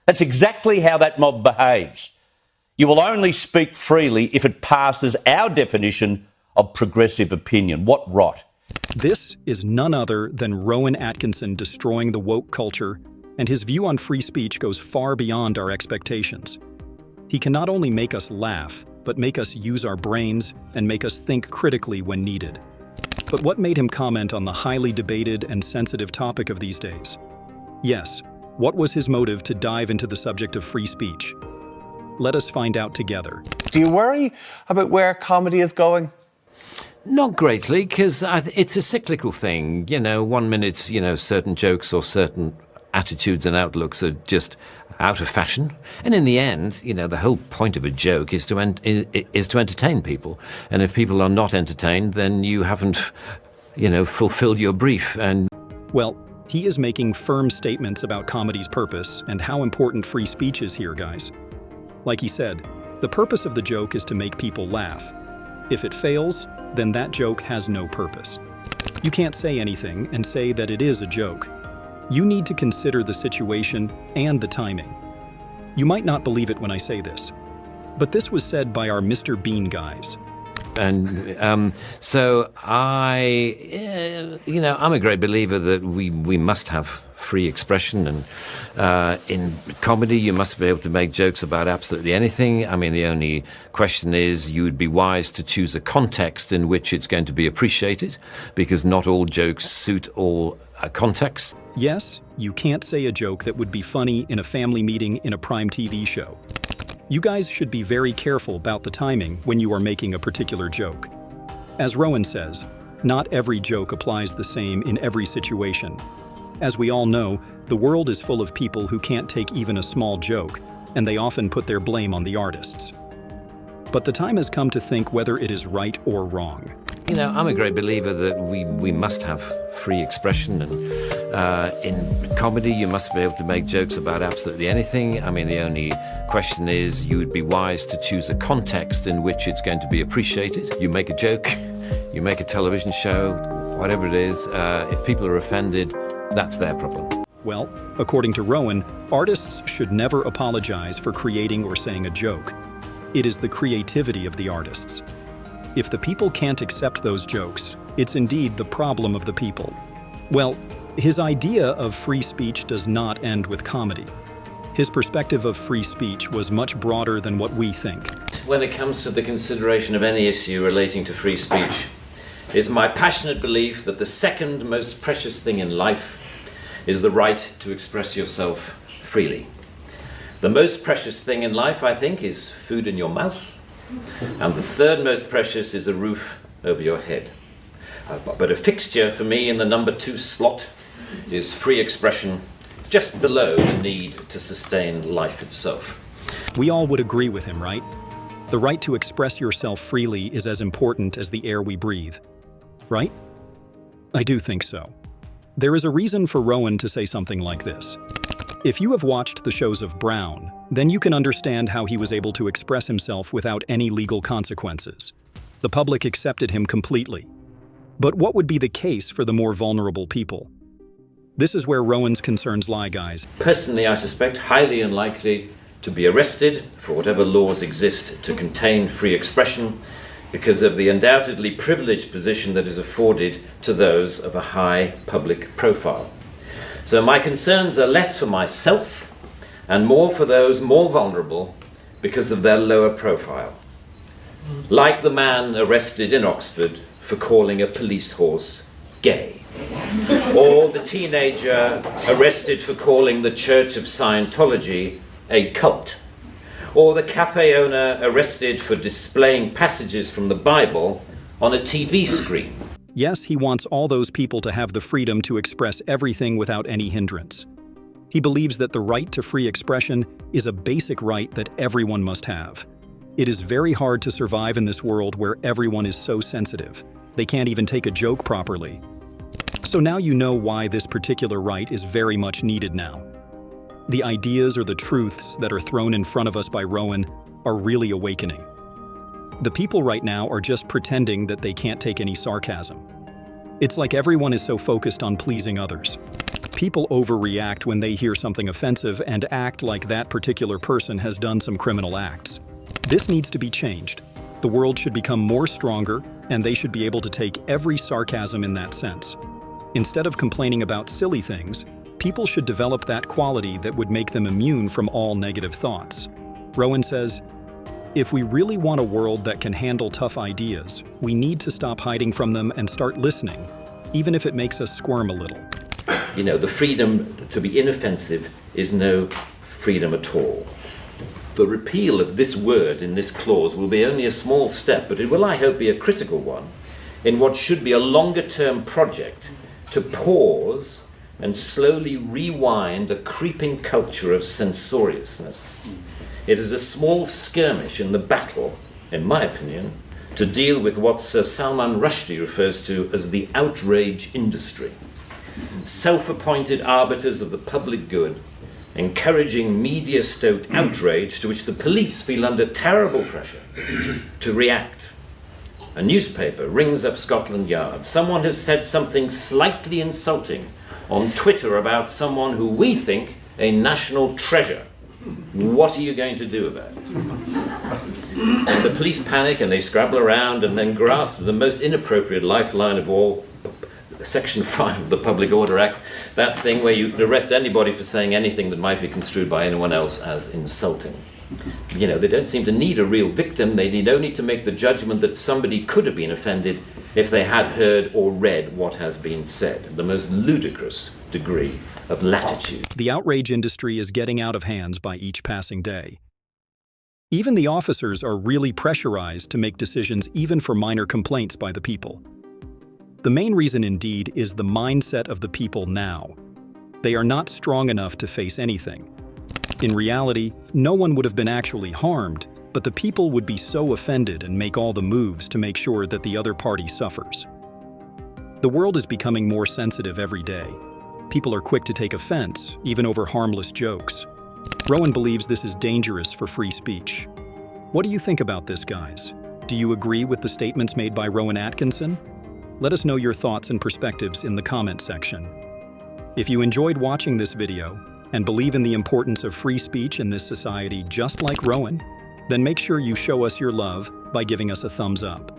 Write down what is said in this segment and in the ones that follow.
That's exactly how that mob behaves. You will only speak freely if it passes our definition of progressive opinion. What rot. This is none other than Rowan Atkinson destroying the woke culture, and his view on free speech goes far beyond our expectations. He can not only make us laugh, but make us use our brains and make us think critically when needed. But what made him comment on the highly debated and sensitive topic of these days? Yes, what was his motive to dive into the subject of free speech? Let us find out together. Do you worry about where comedy is going? Not greatly, because it's a cyclical thing. You know, 1 minute, certain jokes or certain attitudes and outlooks are just out of fashion. And in the end, the whole point of a joke is to entertain people. And if people are not entertained, then you haven't, fulfilled your brief. And well, he is making firm statements about comedy's purpose and how important free speech is here, guys. Like he said, the purpose of the joke is to make people laugh. If it fails, then that joke has no purpose. You can't say anything and say that it is a joke. You need to consider the situation and the timing. You might not believe it when I say this, but this was said by our Mr. Bean guys. And so I'm a great believer that we must have free expression, and in comedy you must be able to make jokes about absolutely anything. I mean, the only question is you would be wise to choose a context in which it's going to be appreciated, because not all jokes suit all contexts. Yes, you can't say a joke that would be funny in a family meeting in a prime TV show. You guys should be very careful about the timing when you are making a particular joke. As Rowan says, not every joke applies the same in every situation. As we all know, the world is full of people who can't take even a small joke, and they often put their blame on the artists. But the time has come to think whether it is right or wrong. I'm a great believer that we must have free expression, and in comedy you must be able to make jokes about absolutely anything. I mean, the only question is you would be wise to choose a context in which it's going to be appreciated. You make a joke, you make a television show, whatever it is, if people are offended, that's their problem. Well, according to Rowan, artists should never apologize for creating or saying a joke. It is the creativity of the artists. If the people can't accept those jokes, it's indeed the problem of the people. Well, his idea of free speech does not end with comedy. His perspective of free speech was much broader than what we think. When it comes to the consideration of any issue relating to free speech, it is my passionate belief that the second most precious thing in life is the right to express yourself freely. The most precious thing in life, I think, is food in your mouth. And the third most precious is a roof over your head. But a fixture for me in the number 2 slot is free expression, just below the need to sustain life itself. We all would agree with him, right? The right to express yourself freely is as important as the air we breathe. Right? I do think so. There is a reason for Rowan to say something like this. If you have watched the shows of Brown, then you can understand how he was able to express himself without any legal consequences. The public accepted him completely. But what would be the case for the more vulnerable people? This is where Rowan's concerns lie, guys. Personally, I suspect highly unlikely to be arrested for whatever laws exist to contain free expression because of the undoubtedly privileged position that is afforded to those of a high public profile. So my concerns are less for myself and more for those more vulnerable because of their lower profile. Like the man arrested in Oxford for calling a police horse gay. Or the teenager arrested for calling the Church of Scientology a cult. Or the cafe owner arrested for displaying passages from the Bible on a TV screen. Yes, he wants all those people to have the freedom to express everything without any hindrance. He believes that the right to free expression is a basic right that everyone must have. It is very hard to survive in this world where everyone is so sensitive. They can't even take a joke properly. So now you know why this particular right is very much needed now. The ideas or the truths that are thrown in front of us by Rowan are really awakening. The people right now are just pretending that they can't take any sarcasm. It's like everyone is so focused on pleasing others. People overreact when they hear something offensive and act like that particular person has done some criminal acts. This needs to be changed. The world should become more stronger, and they should be able to take every sarcasm in that sense. Instead of complaining about silly things, people should develop that quality that would make them immune from all negative thoughts. Rowan says, "If we really want a world that can handle tough ideas, we need to stop hiding from them and start listening, even if it makes us squirm a little." You know, the freedom to be inoffensive is no freedom at all. The repeal of this word in this clause will be only a small step, but it will, I hope, be a critical one in what should be a longer-term project to pause and slowly rewind a creeping culture of censoriousness. It is a small skirmish in the battle, in my opinion, to deal with what Sir Salman Rushdie refers to as the outrage industry. Self-appointed arbiters of the public good, encouraging media-stoked outrage to which the police feel under terrible pressure to react. A newspaper rings up Scotland Yard. Someone has said something slightly insulting on Twitter about someone who we think a national treasure. What are you going to do about it? And the police panic and they scrabble around and then grasp the most inappropriate lifeline of all, Section 5 of the Public Order Act, that thing where you can arrest anybody for saying anything that might be construed by anyone else as insulting. You know, they don't seem to need a real victim. They need only to make the judgment that somebody could have been offended if they had heard or read what has been said. The most ludicrous degree of latitude. The outrage industry is getting out of hands by each passing day. Even the officers are really pressurized to make decisions even for minor complaints by the people. The main reason, indeed, is the mindset of the people now. They are not strong enough to face anything. In reality, no one would have been actually harmed, but the people would be so offended and make all the moves to make sure that the other party suffers. The world is becoming more sensitive every day. People are quick to take offense, even over harmless jokes. Rowan believes this is dangerous for free speech. What do you think about this, guys? Do you agree with the statements made by Rowan Atkinson? Let us know your thoughts and perspectives in the comment section. If you enjoyed watching this video and believe in the importance of free speech in this society just like Rowan, then make sure you show us your love by giving us a thumbs up.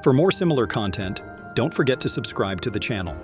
For more similar content, don't forget to subscribe to the channel.